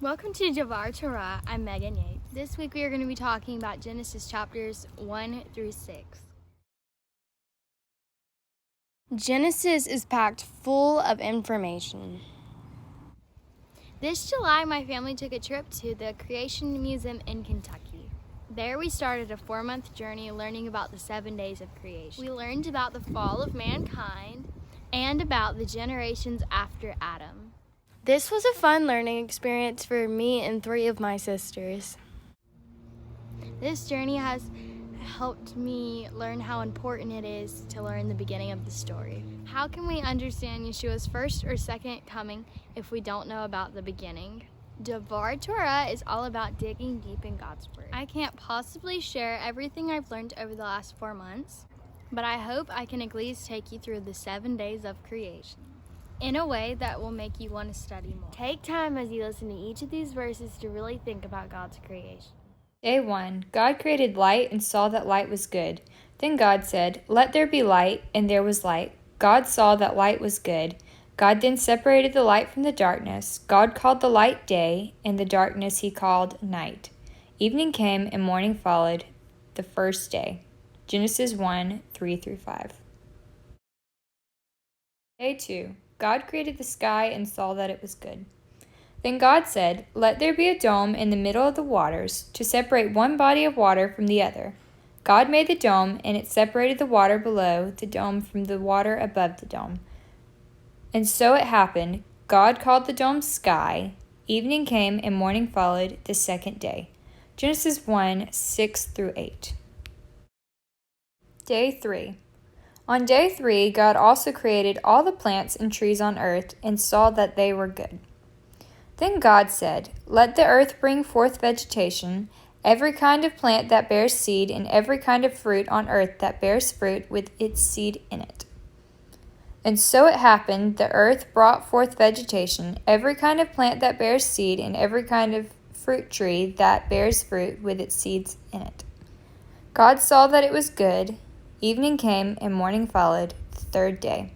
Welcome to Torah. I'm Megan Yates. This week we are going to be talking about Genesis chapters 1 through 6. Genesis is packed full of information. This July, my family took a trip to the Creation Museum in Kentucky. There we started a 4-month journey learning about the 7 days of creation. We learned about the fall of mankind and about the generations after Adam. This was a fun learning experience for me and 3 of my sisters. This journey has helped me learn how important it is to learn the beginning of the story. How can we understand Yeshua's first or second coming if we don't know about the beginning? Torah is all about digging deep in God's Word. I can't possibly share everything I've learned over the last 4 months, but I hope I can at least take you through the 7 days of creation in a way that will make you want to study more. Take time as you listen to each of these verses to really think about God's creation. Day 1. God created light and saw that light was good. Then God said, "Let there be light," and there was light. God saw that light was good. God then separated the light from the darkness. God called the light day, and the darkness he called night. Evening came and morning followed, the first day. Genesis 1, 3-5. Day 2. God created the sky and saw that it was good. Then God said, "Let there be a dome in the middle of the waters, to separate one body of water from the other." God made the dome, and it separated the water below the dome from the water above the dome. And so it happened. God called the dome sky. Evening came and morning followed, the second day. Genesis 1, 6-8. Day 3. On day 3, God also created all the plants and trees on earth, and saw that they were good. Then God said, "Let the earth bring forth vegetation, every kind of plant that bears seed, and every kind of fruit on earth that bears fruit with its seed in it." And so it happened, the earth brought forth vegetation, every kind of plant that bears seed, and every kind of fruit tree that bears fruit with its seeds in it. God saw that it was good. Evening came and morning followed, the third day.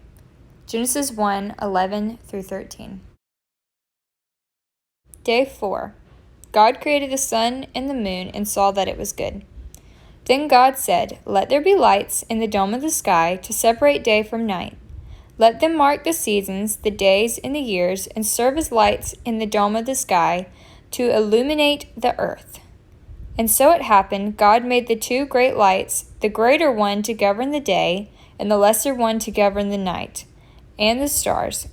Genesis 1, 11-13. Day 4. God created the sun and the moon and saw that it was good. Then God said, "Let there be lights in the dome of the sky to separate day from night. Let them mark the seasons, the days, and the years, and serve as lights in the dome of the sky to illuminate the earth." And so it happened, God made the 2 great lights, the greater one to govern the day, and the lesser one to govern the night, and the stars.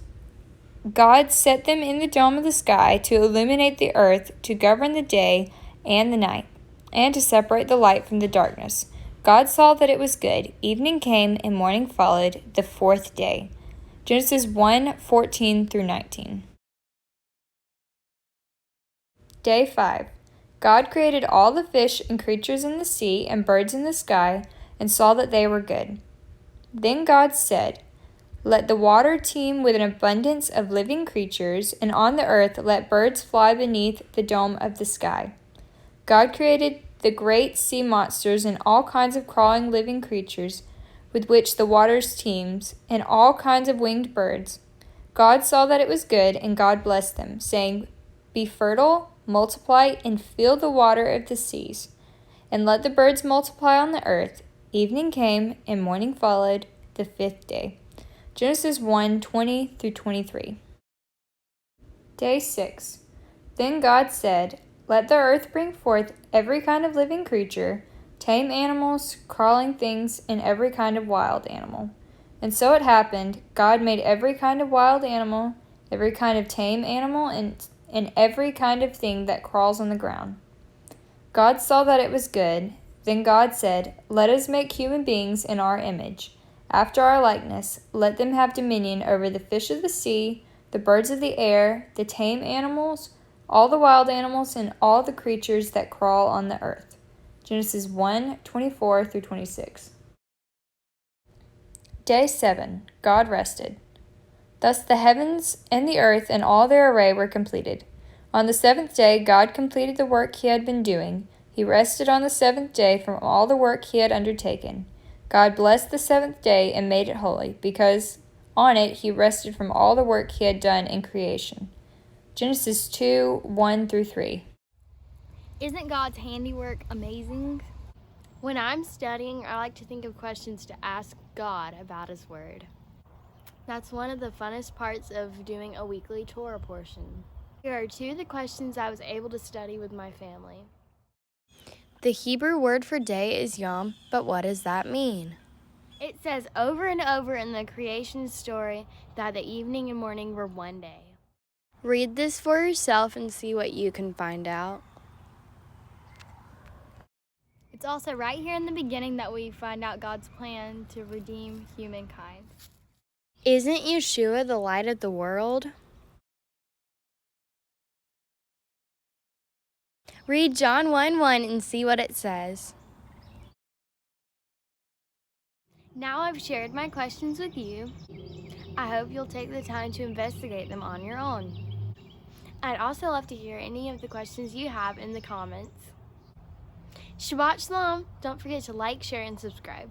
God set them in the dome of the sky to illuminate the earth, to govern the day and the night, and to separate the light from the darkness. God saw that it was good. Evening came and morning followed, the 4th day. Genesis 1, 14-19. Day 5. God created all the fish and creatures in the sea and birds in the sky, and saw that they were good. Then God said, "Let the water teem with an abundance of living creatures, and on the earth let birds fly beneath the dome of the sky." God created the great sea monsters and all kinds of crawling living creatures with which the waters teems, and all kinds of winged birds. God saw that it was good, and God blessed them, saying, "Be fertile, multiply, and fill the water of the seas, and let the birds multiply on the earth." Evening came, and morning followed, the 5th day. Genesis 1, 20-23. Day 6. Then God said, "Let the earth bring forth every kind of living creature, tame animals, crawling things, and every kind of wild animal." And so it happened, God made every kind of wild animal, every kind of tame animal, and every kind of thing that crawls on the ground. God saw that it was good. Then God said, "Let us make human beings in our image, after our likeness. Let them have dominion over the fish of the sea, the birds of the air, the tame animals, all the wild animals, and all the creatures that crawl on the earth." Genesis 1, 24-26. Day 7. God rested. Thus the heavens and the earth and all their array were completed. On the 7th day God completed the work he had been doing. He rested on the 7th day from all the work he had undertaken. God blessed the 7th day and made it holy, because on it he rested from all the work he had done in creation. Genesis 2, 1 through 3. Isn't God's handiwork amazing? When I'm studying, I like to think of questions to ask God about His Word. That's one of the funnest parts of doing a weekly Torah portion. Here are two of the questions I was able to study with my family. The Hebrew word for day is yom, but what does that mean? It says over and over in the creation story that the evening and morning were one day. Read this for yourself and see what you can find out. It's also right here in the beginning that we find out God's plan to redeem humankind. Isn't Yeshua the light of the world? Read John 1:1 and see what it says. Now I've shared my questions with you. I hope you'll take the time to investigate them on your own. I'd also love to hear any of the questions you have in the comments. Shabbat Shalom! Don't forget to like, share, and subscribe.